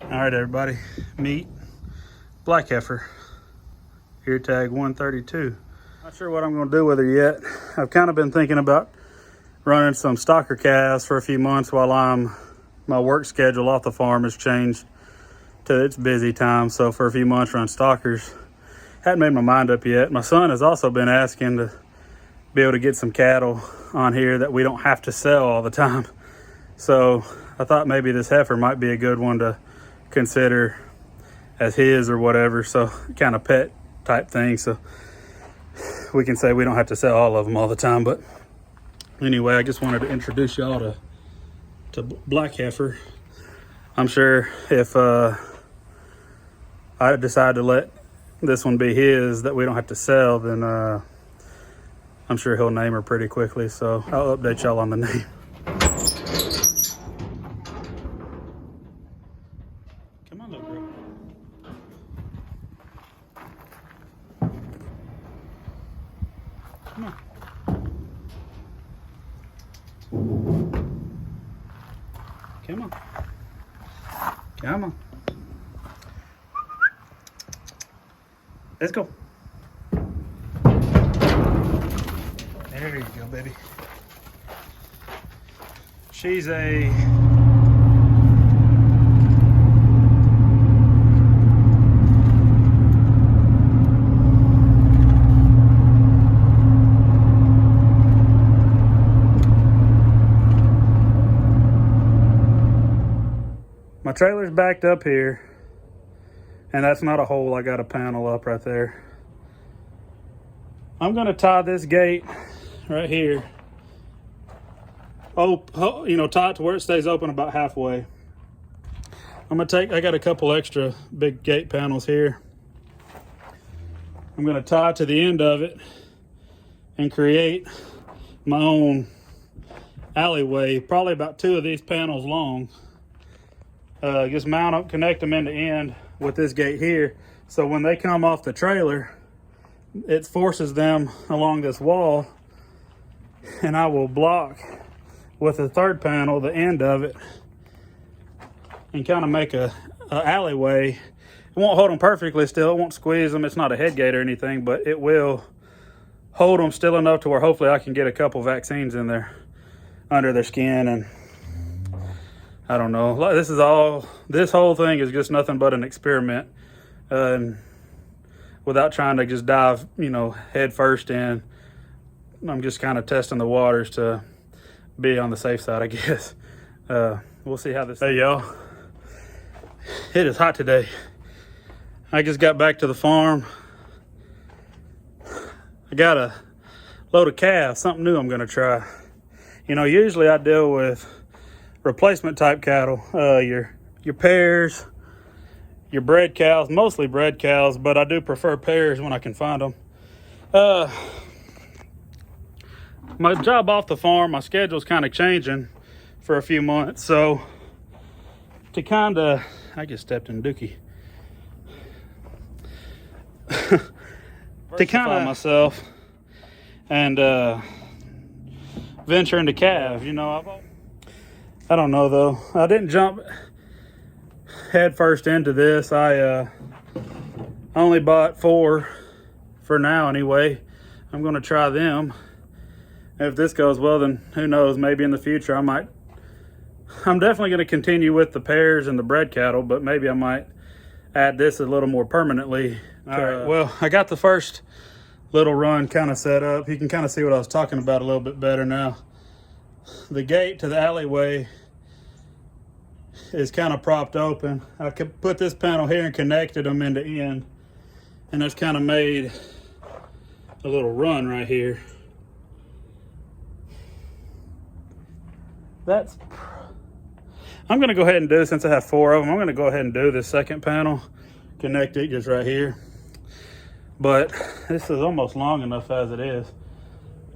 All right, everybody, meet black heifer, ear tag 132. Not sure what I'm going to do with her yet. I've kind of been thinking about running some stocker calves for a few months while my work schedule off the farm has changed to its busy time. So for a few months, run stockers. Hadn't made my mind up yet. My son has also been asking to be able to get some cattle on here that we don't have to sell all the time. So I thought maybe this heifer might be a good one to consider as his or whatever, so kind of pet type thing, so we can say we don't have to sell all of them all the time. But anyway, I just wanted to introduce y'all to black heifer. I'm sure if I decide to let this one be his that we don't have to sell, then I'm sure he'll name her pretty quickly, so I'll update y'all on the name. Come on, little girl. Come on. Come on. Come on. Let's go. There you go, baby. She's a my trailer's backed up here, and that's not a hole. I got a panel up right there. I'm gonna tie this gate right here. Oh, you know, tie it to where it stays open about halfway. I got a couple extra big gate panels here. I'm gonna tie to the end of it and create my own alleyway, probably about 2 of these panels long. Just mount up, connect them end to end with this gate here. So when they come off the trailer, it forces them along this wall, and I will block with the third panel the end of it and kind of make a alleyway. It won't hold them perfectly still, it won't squeeze them, it's not a head gate or anything, but it will hold them still enough to where hopefully I can get a couple vaccines in there under their skin. And I don't know, this whole thing is just nothing but an experiment, without trying to just dive, you know, head first in. I'm just kind of testing the waters to be on the safe side, I guess. We'll see how this. Hey y'all, it is hot today. I just got back to the farm. I got a load of calves, something new I'm gonna try. You know, usually I deal with replacement type cattle, your pairs, your bred cows, mostly bred cows, but I do prefer pairs when I can find them. My job off the farm, my schedule's kind of changing for a few months, so to kind of, I just stepped in dookie. To kind of myself and venture into calves, you know, I don't know though. I didn't jump head first into this. I only bought 4 for now anyway. I'm gonna try them. If this goes well, then who knows, maybe in the future I'm definitely gonna continue with the pairs and the bred cattle, but maybe I might add this a little more permanently. All right, well, I got the first little run kind of set up. You can kind of see what I was talking about a little bit better now. The gate to the alleyway is kind of propped open. I could put this panel here and connected them end to end, and that's kind of made a little run right here. I'm gonna go ahead and do, since I have 4 of them, I'm gonna go ahead and do this second panel, connect it just right here. But this is almost long enough as it is.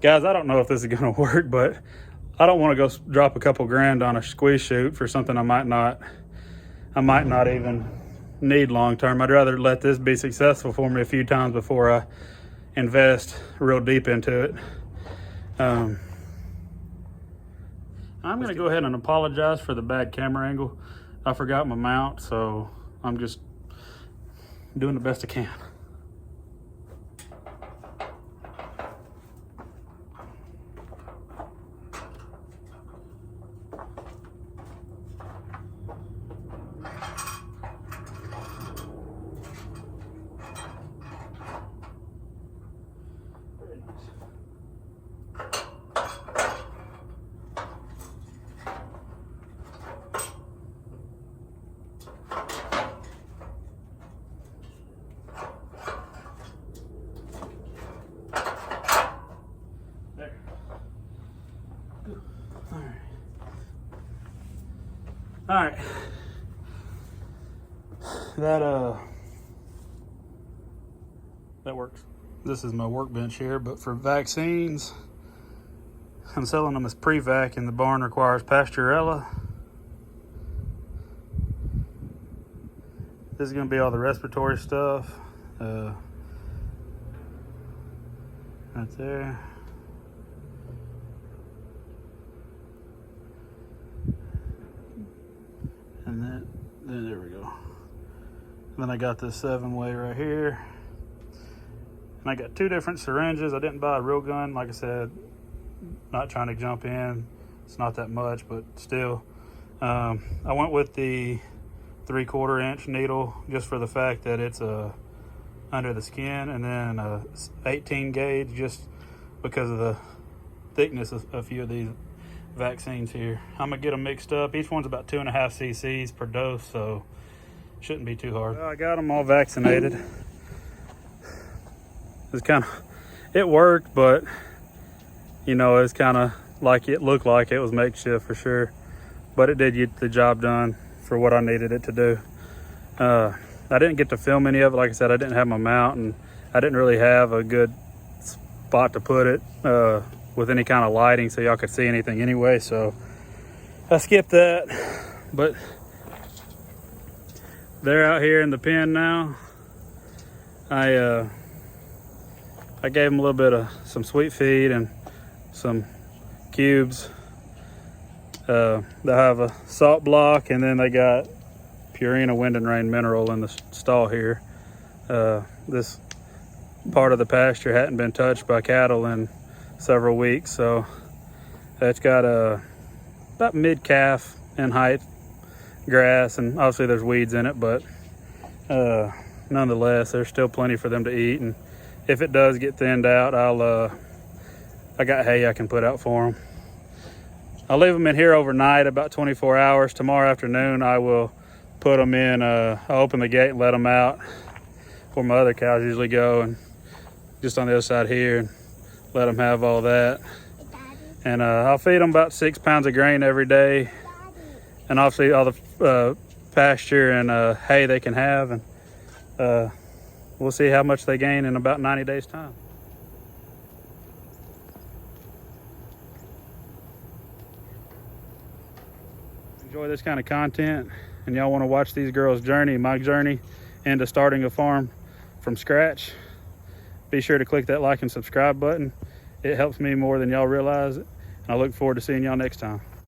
Guys, I don't know if this is gonna work, but I don't want to go drop a couple grand on a squeeze chute for something I might not even need long term. I'd rather let this be successful for me a few times before I invest real deep into it. I'm going to go ahead and apologize for the bad camera angle. I forgot my mount, so I'm just doing the best I can. All right, that works. This is my workbench here, but for vaccines, I'm selling them as pre-vac, and the barn requires Pasturella. This is going to be all the respiratory stuff. Right there. And then there we go. And then I got this 7-way right here. And I got 2 different syringes. I didn't buy a real gun. Like I said, not trying to jump in. It's not that much, but still. I went with the 3/4 inch needle just for the fact that it's under the skin, and then a 18 gauge just because of the thickness of a few of these vaccines here. I'm gonna get them mixed up. Each one's about 2.5 cc's per dose, so shouldn't be too hard. Well, I got them all vaccinated. It's it worked, but you know, it's kind of like it looked like it was makeshift for sure, but it did get the job done for what I needed it to do. I didn't get to film any of it. Like I said, I didn't have my mount, and I didn't really have a good spot to put it with any kind of lighting so y'all could see anything anyway, so I skipped that. But they're out here in the pen now. I gave them a little bit of some sweet feed and some cubes. They have a salt block, and then they got Purina Wind and Rain Mineral in the stall here. This part of the pasture hadn't been touched by cattle in several weeks, so it's got about mid-calf in height grass, and obviously there's weeds in it, but nonetheless there's still plenty for them to eat. And if it does get thinned out, I got hay I can put out for them. I'll leave them in here overnight, about 24 hours. Tomorrow afternoon I will put them in. I'll open the gate and let them out where my other cows usually go, and just on the other side here, and let them have all that. And I'll feed them about 6 pounds of grain every day, and obviously all the pasture and hay they can have, and we'll see how much they gain in about 90 days time. Enjoy this kind of content, and y'all want to watch these girls' journey, my journey into starting a farm from scratch, be sure to click that like and subscribe button. It helps me more than y'all realize, and I look forward to seeing y'all next time.